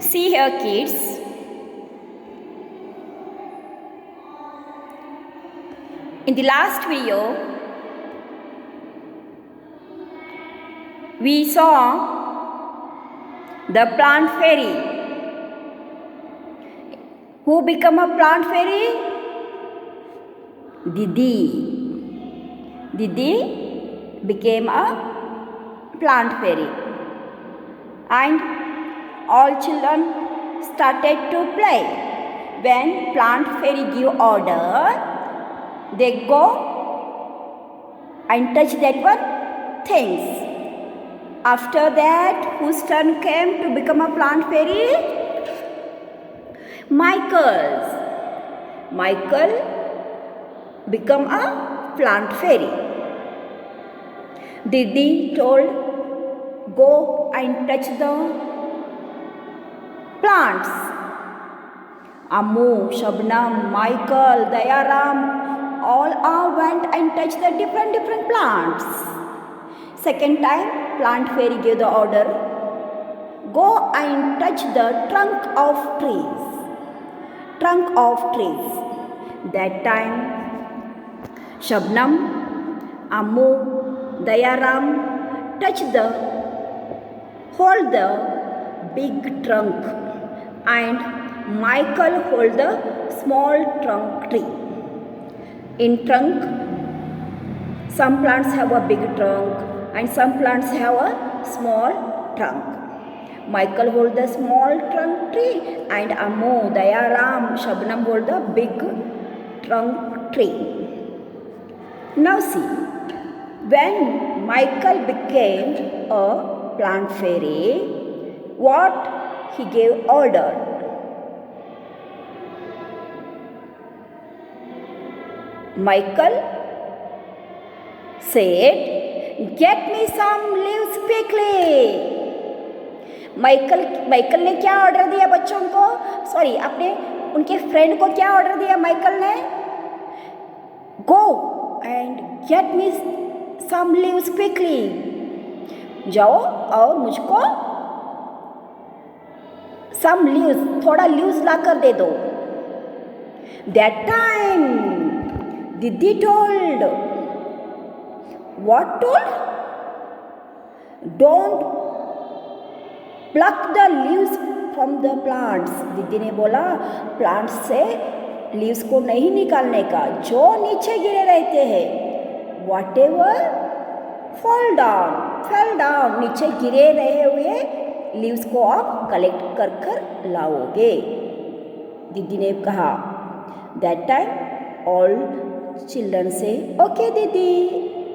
See here, kids. In the last video, we saw the plant fairy. Who became a plant fairy? Didi. Didi became a plant fairy. And all children started to play. When plant fairy give order, they go and touch that one things. After that, whose turn came to become a plant fairy? Michael's. Michael become a plant fairy. Didi told, go and touch the plants. Ammu, Shabnam, Michael, Dayaram, all went and touched the different plants. Second time, plant fairy gave the order, go and touch the trunk of trees. Trunk of trees. That time, Shabnam, Ammu, Dayaram touched hold the big trunk, and Michael hold the small trunk tree. In trunk, some plants have a big trunk and some plants have a small trunk. Michael hold the small trunk tree and Ammu, Dayaram, Shabnam hold the big trunk tree. Now see, when Michael became a plant fairy, what he gave order? Michael said, get me some leaves quickly. Michael ने क्या order दिया बच्चों को? Sorry, अपने उनके friend को क्या order दिया माइकल ने? Go and get me some leaves quickly. जाओ और मुझको सम लीव्स, थोड़ा लीव्स लाकर दे दो. That time Didi told, what told? Don't pluck the leaves from the plants. दीदी ने बोला प्लांट्स से लीव्स को नहीं निकालने का, जो नीचे गिरे रहते हैं, whatever fall down, नीचे गिरे रहे हुए लीव्स को आप कलेक्ट कर लाओगे. दीदी ने कहा. That time all children say, okay Didi,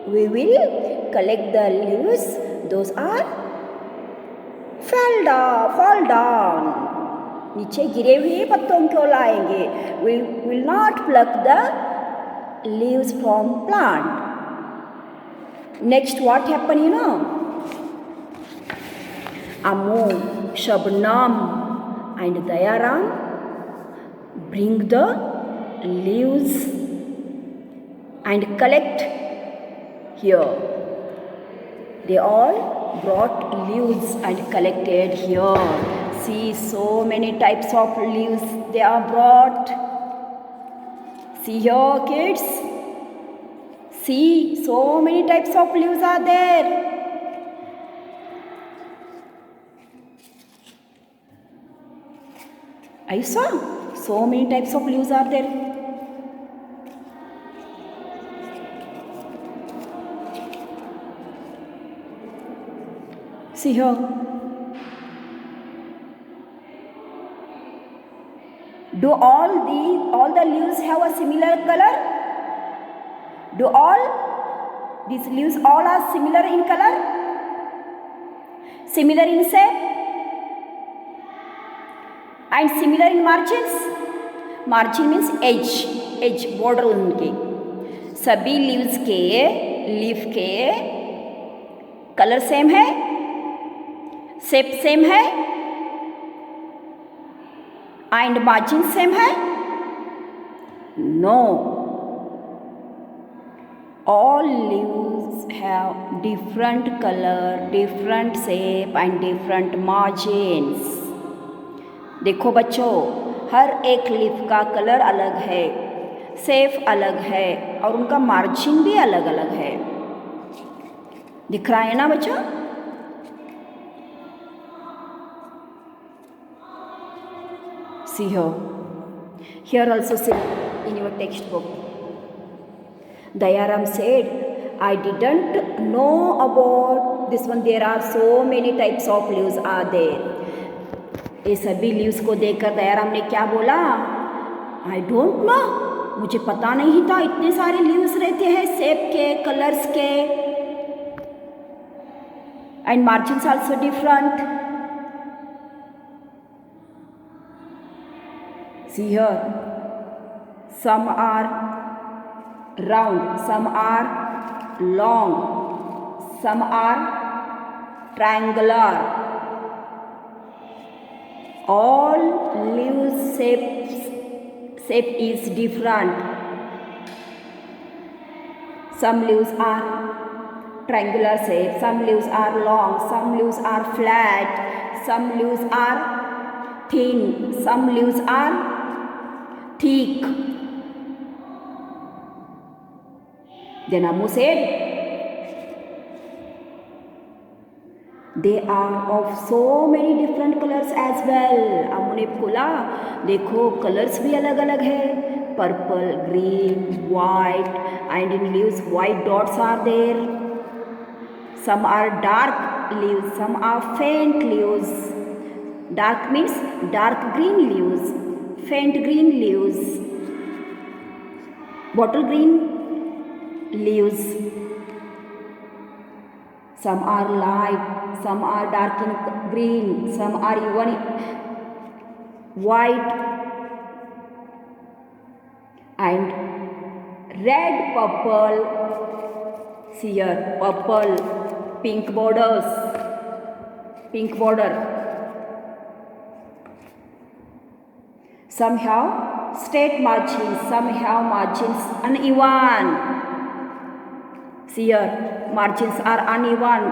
we will collect the leaves, those are fall down. नीचे गिरे हुए पत्तों को लाएंगे. We will not pluck the leaves from plant. Next what happened, you know? Ammu, Shabnam and Dayaram bring the leaves and collect here. They all brought leaves and collected here. See, so many types of leaves they are brought. See here, kids. See, so many types of leaves are there. I saw so many types of leaves are there. See here. Do all the leaves have a similar color? Do all these leaves all are similar in color? Similar in shape? And similar in margins? Margin means edge, border उनके. सभी leaves के leaf के colour same है, shape same है, and margin same है? No. All leaves have different color, different shape and different margins. देखो बच्चों, हर एक लीफ का कलर अलग है, शेप अलग है और उनका मार्जिन भी अलग अलग है। दिख रहा है ना बच्चों? See here. Here also see in your textbook. Dayaram said, I didn't know about this one. There are so many types of leaves are there. ये सभी लीव्स को देखकर दयाराम ने क्या बोला? आई डोंट नो, मुझे पता नहीं था इतने सारे लीव्स रहते हैं, शेप के, कलर्स के, and margins also different. See here, some are round, some are long, some are triangular. All leaves shape is different. Some leaves are triangular shape, some leaves are long, some leaves are flat, some leaves are thin, some leaves are thick. Then Ammu said, they are of so many different colors as well. अम्मू ने बोला देखो colours भी अलग अलग है, purple, green, white, and in leaves white dots are there. Some are dark leaves, some are faint leaves. Dark means dark green leaves, faint green leaves, bottle green leaves. Some are light, some are dark in green, some are even white and red, purple. See here, purple, pink borders, pink border. Some have straight margins, some have margins uneven. See here, margins are uneven.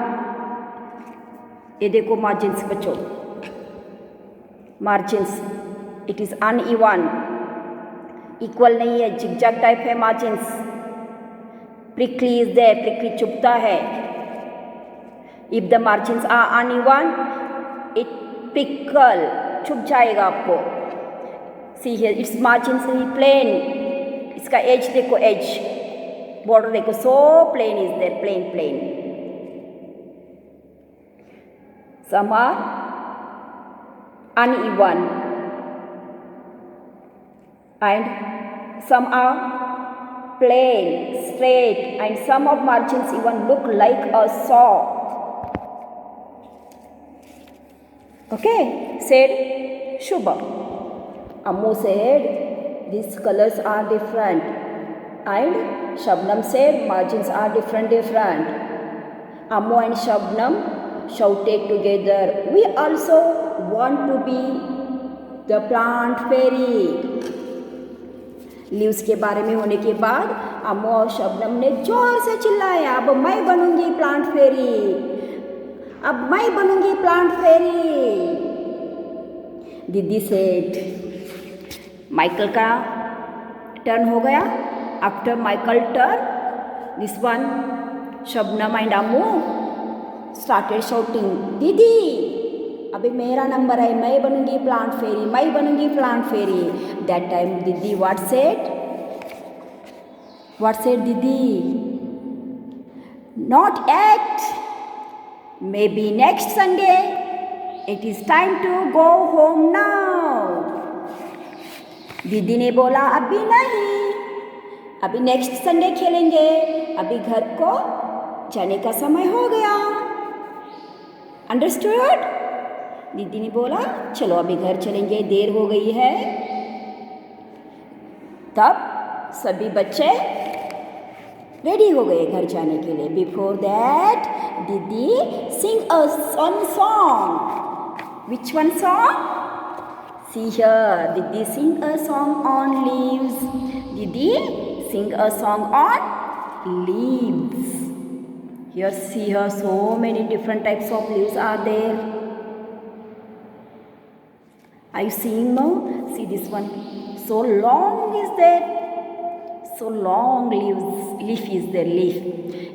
ये देखो margins बच्चों, margins it is uneven, equal नहीं है, zigzag type है margins. Prickly is there, prickly चुभता है. If the margins are uneven, it prickle, चुभ जाएगा आपको. See here, its margins is plain. इसका edge देखो, edge border देखो, so plain is there, plain. Some are uneven and some are plain, straight, and some of margins even look like a saw. Okay, said Shubha. Ammu said these colors are different, and Shabnam said margins are different. Ammu and Shabnam shouted together, we also want to be the plant fairy. Leaves के बारे में होने के बाद अम्मू और शबनम ने जोर से चिल्लाया, अब मैं बनूंगी प्लांट फेरी, अब मैं बनूंगी प्लांट फेरी. दीदी सेड, माइकल का टर्न हो गया. After Michael turn, this one Shabnam and Ammu started shouting, दीदी अभी मेरा नंबर है, मैं बनूंगी प्लांट फेरी, मैं बनूंगी प्लांट फेरी. दैट टाइम दीदी व्हाट सेड दीदी, not at, may be next Sunday, it is time to go home now. दीदी ने बोला अभी नहीं, अभी नेक्स्ट संडे खेलेंगे, अभी घर को जाने का समय हो गया. अंडरस्टूड? दीदी ने बोला चलो अभी घर चलेंगे, देर हो गई है. तब सभी बच्चे रेडी हो गए घर जाने के लिए. बिफोर दैट दीदी sing a song. Which one song? See here, Didi sing a song on leaves. Didi sing a song on leaves. Here see here, so many different types of leaves are there. Are you seeing now? See this one. So long is there. So long leaf is there, leaf.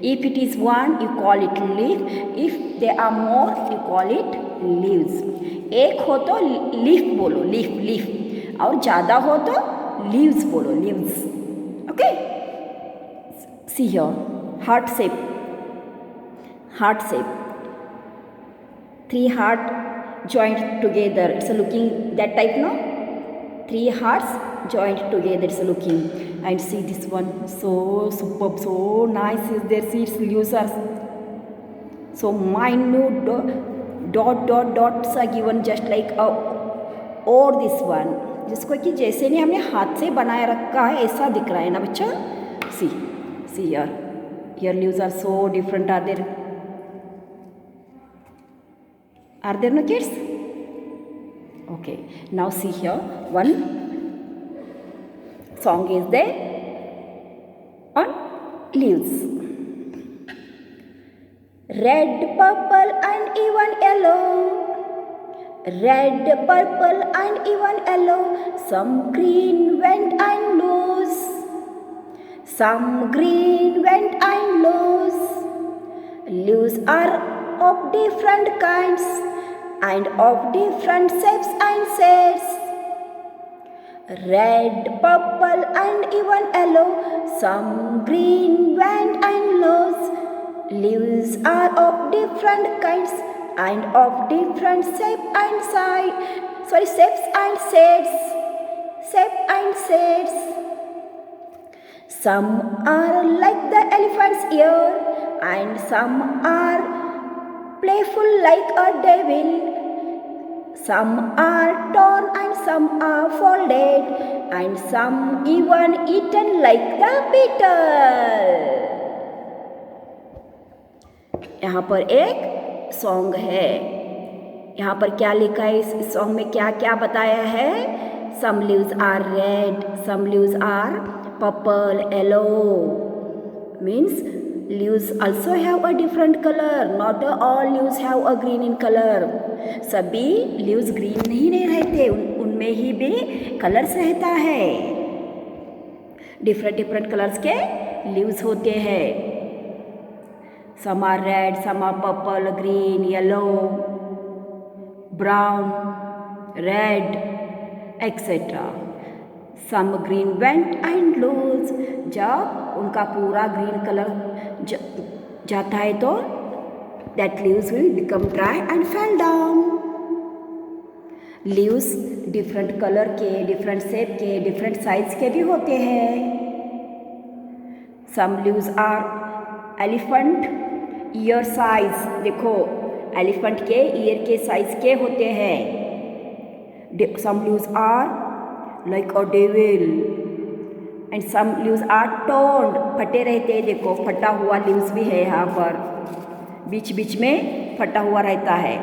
If it is one, you call it leaf. If there are more, you call it leaves. एक हो तो leaf बोलो, leaf. और ज़्यादा हो तो leaves बोलो, leaves. Okay? See here, heart shape. 3 heart joined together. It's looking that type, no? 3 hearts joined together. It's looking. And see this one. So superb, so nice is their seeds. Leaves are so minute dots are given just like a or this one. जिसको कि जैसे नहीं हमने हाथ से बनाया रखा है ऐसा दिख रहा है ना बच्चा. See here leaves are so different. Are there no kids? Okay, now see here, one song is there on leaves. Red, purple and even yellow. Red, purple and even yellow. Some green went and loose. Some green went and loose. Leaves are of different kinds and of different shapes and shades. Red, purple and even yellow. Some green went and loose. Leaves are of different kinds and of different shapes and shades. Some are like the elephant's ear and some are playful like a devil. Some are torn and some are folded and some even eaten like the beetle. यहाँ पर एक song है. यहाँ पर क्या लिखा है इस सॉन्ग में क्या क्या बताया है? Some leaves are red, some leaves are purple, yellow. Means leaves also have a different color. Not all leaves have a green in color. सभी leaves green नहीं रहते, उनमें ही भी कलर्स रहता है. different colors के leaves होते हैं. Some are red, some are purple, green, yellow, brown, red, etc. Some green went and loose. जब उनका पूरा ग्रीन कलर जाता है तो that leaves will become dry and fall down. Leaves different color के, different shape के, different size के भी होते हैं. Some leaves are elephant ear size. देखो एलिफेंट के ईयर के साइज के होते हैं. Some leaves are like a devil and some leaves are टोन्ड. फटे रहते हैं. देखो फटा हुआ लीव्स भी है यहाँ पर, बीच बीच में फटा हुआ रहता है,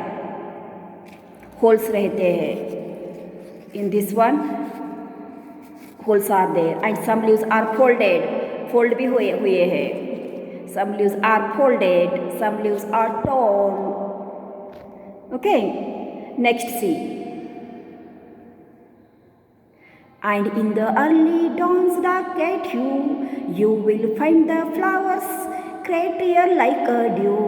होल्स रहते हैं. In this one holes are there and some leaves are folded. Fold भी हुए हैं. Some leaves are folded, some leaves are torn. Okay, next see. And in the early dawn's dark at you will find the flowers clear like a dew.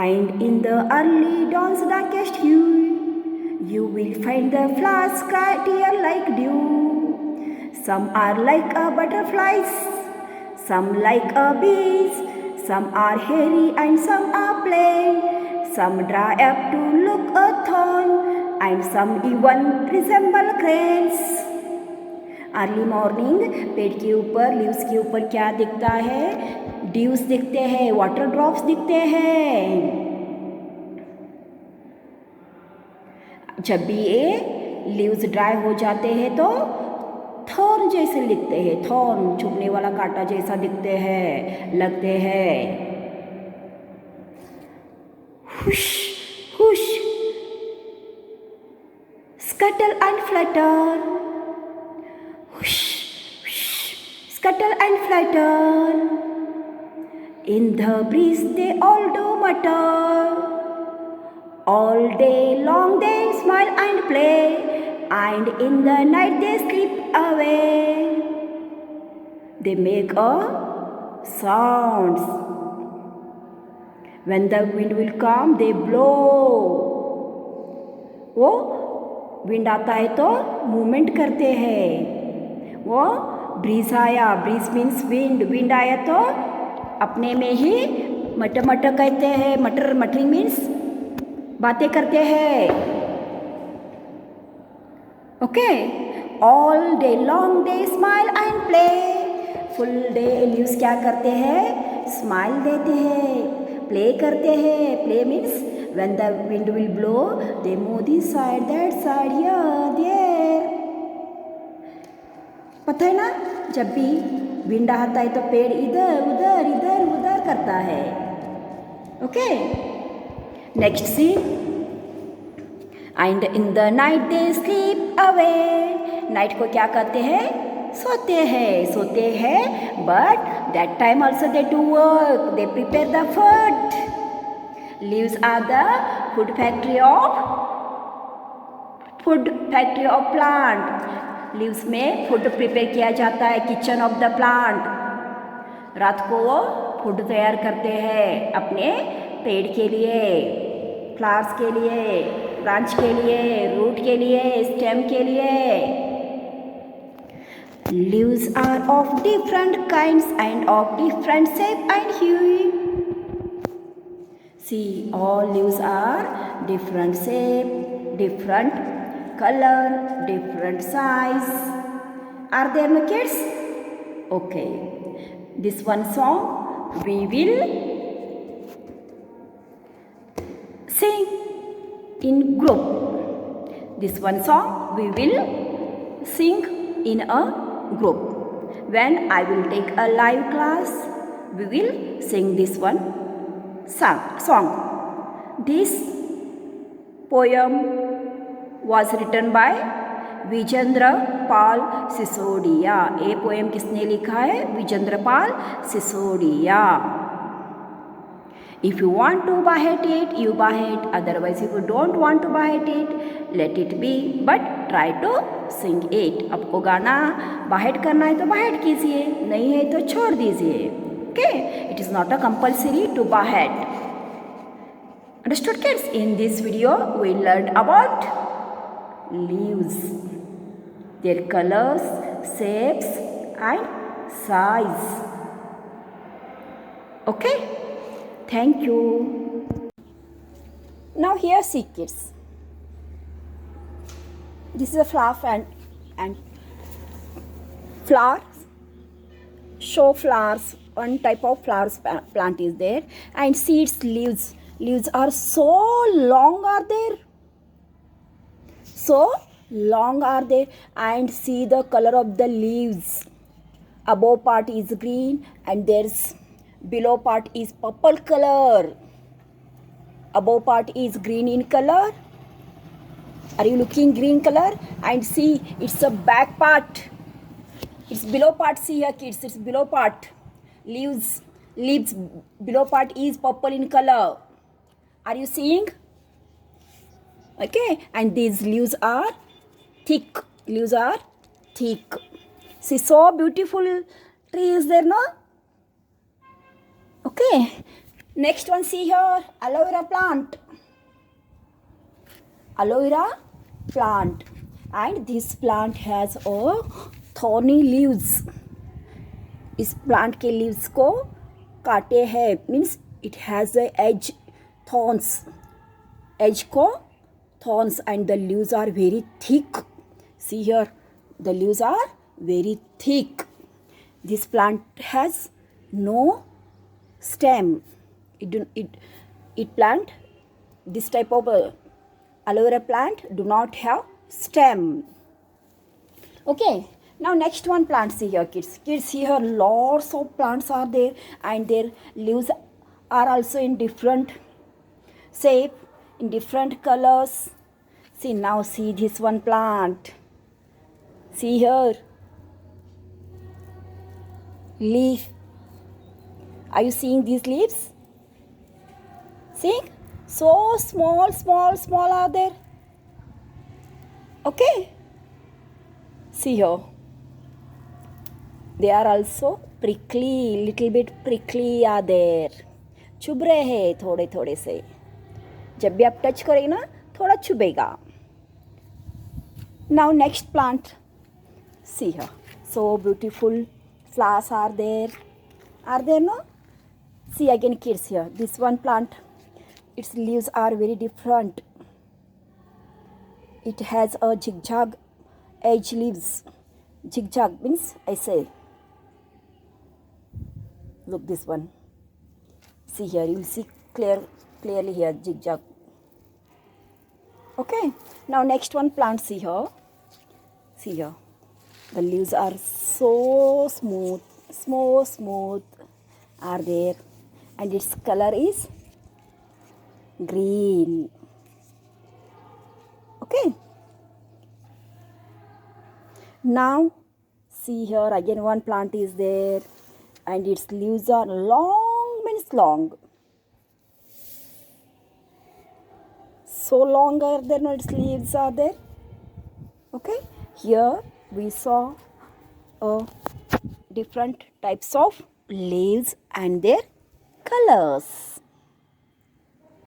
And in the early dawn's darkest you will find the flowers clear like dew. Some are like a butterflies, some like a bees, some are hairy and some are plain, some dry up to look a thorn and some even resemble cranes. Early morning पेड़ के ऊपर, leaves के ऊपर क्या दिखता है? Dues दिखते हैं, वाटर ड्रॉप्स दिखते हैं. जब भी ये लीव्स ड्राई हो जाते हैं तो थॉर्न जैसे दिखते हैं. थॉर्न चुभने वाला कांटा जैसा दिखते हैं, लगते हैं. हुश हुश scuttle and flutter. Hush hush scuttle and flutter. In the breeze they all do mutter. All day long they and play, and in the night they sleep away. They make a sounds. When the wind will come, they blow. वो wind आता है तो movement करते हैं. वो bridge आया, bridge means wind, wind आया तो अपने में ही मटर मटर कहते हैं. मटर मटरी मीन्स बातें करते हैं. Okay. All day long they smile and play. Full day leaves क्या करते हैं? स्माइल देते हैं, प्ले करते हैं. Play means when the wind will blow, they move this side, that side, here, there. पता है ना, जब भी विंड आता है तो पेड़ इधर उधर इधर उधर करता है. Okay. Next see. And in the night they sleep away. नाइट को क्या करते हैं? सोते हैं. But that time also they do work. They prepare the food. Leaves are the food factory of plant. Leaves में फूड प्रिपेयर किया जाता है. Kitchen of the plant. रात को वो फूड तैयार करते हैं अपने पेड़ के लिए, फ्लावर्स के लिए, ब्रांच के लिए, रूट के लिए, स्टेम के लिए. Leaves are of different kinds and of different shape and hue. See, all leaves are different shape, different color, different size. Are there no kids? Okay. This one song we will sing in group. This one song we will sing in a group. When I will take a live class, we will sing this one song. This poem was written by Vijendra पाल सिसोदिया. ये poem किसने लिखा है? विजेंद्र पाल Sisodia. If you want to buy it, you buy it. Otherwise, if you don't want to buy it, let it be. But try to sing it. आपको गाना बाहेट करना है तो बाहेट कीजिए, नहीं है तो छोड़ दीजिए. Okay, it is not a compulsory to bahet. Understood, kids? In this video, we learned about leaves, their colors, shapes, and size. Okay, thank you. Now here, see, kids. This is a flower and flowers. Show flowers. One type of flowers plant is there, and seeds, leaves are so long, are there, and see the color of the leaves. Above part is green and there's below part is purple color. Above part is green in color. Are you looking green color? And see, it's a back part. It's below part. See here, kids, it's below part. Leaves below part is purple in color. Are you seeing? Okay, and these leaves are thick. See, so beautiful tree is there, no? Okay, next one, see here, aloe vera plant. And this plant has a thorny leaves. इस plant के leaves को काटे हैं, means it has a edge, thorns, edge को thorns, and the leaves are very thick. See here, the leaves are very thick. This plant has no stem. It plant, this type of aloe vera plant do not have stem. Okay. Now next one plant, see here, kids. See here, lots of plants are there, and their leaves are also in different shape, in different colors. See, now see this one plant. See here, leaf. Are you seeing these leaves? See, so small are there. Okay, see here, they are also prickly, little bit prickly are there, चुभ रहे हैं थोड़े थोड़े से, जब भी आप touch करेंगे ना थोड़ा चुभेगा. Now next plant, see here, so beautiful flowers are there no? See again kids here, this one plant, its leaves are very different, it has a zigzag edge leaves, zigzag means I say, look this one, see here, you will see clearly here zigzag. Okay, now next one plant, see here, the leaves are so smooth are there, and its color is green. Okay, now see here again one plant is there, and its leaves are long, means long, so long are there, no, its leaves are there. Okay, here we saw different types of leaves and their colors.